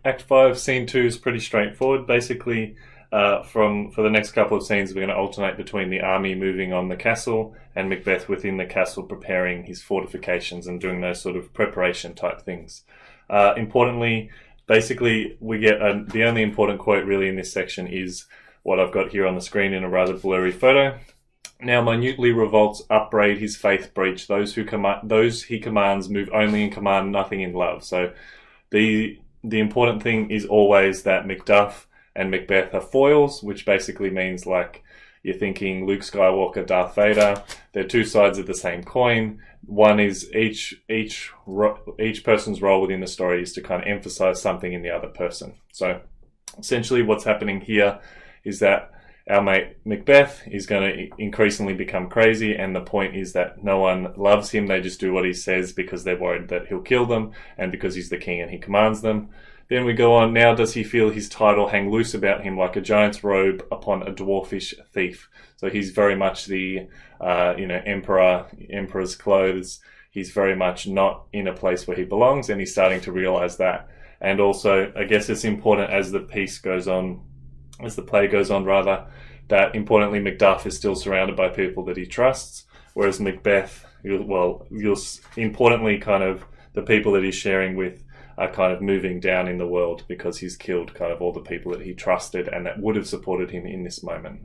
Act 5, Scene 2 is pretty straightforward. Basically, for the next couple of scenes, we're going to alternate between the army moving on the castle and Macbeth within the castle preparing his fortifications and doing those sort of preparation type things. Importantly, basically, we get the only important quote really in this section is what I've got here on the screen in a rather blurry photo. Now minutely revolts, upbraid his faith breach. Those he commands move only in command, nothing in love. So the important thing is always that Macduff and Macbeth are foils, which basically means like you're thinking Luke Skywalker, Darth Vader. They're two sides of the same coin. One is each person's role within the story is to kind of emphasize something in the other person. So essentially what's happening here is that our mate Macbeth is going to increasingly become crazy, and the point is that no one loves him. They just do what he says because they're worried that he'll kill them, and because he's the king and he commands them. Then we go on, now does he feel his title hang loose about him like a giant's robe upon a dwarfish thief? So he's very much the emperor's clothes. He's very much not in a place where he belongs, and he's starting to realize that. And also, I guess it's important as the piece goes on, as the play goes on rather, that importantly Macduff is still surrounded by people that he trusts, whereas Macbeth, importantly kind of the people that he's sharing with are kind of moving down in the world because he's killed kind of all the people that he trusted and that would have supported him in this moment.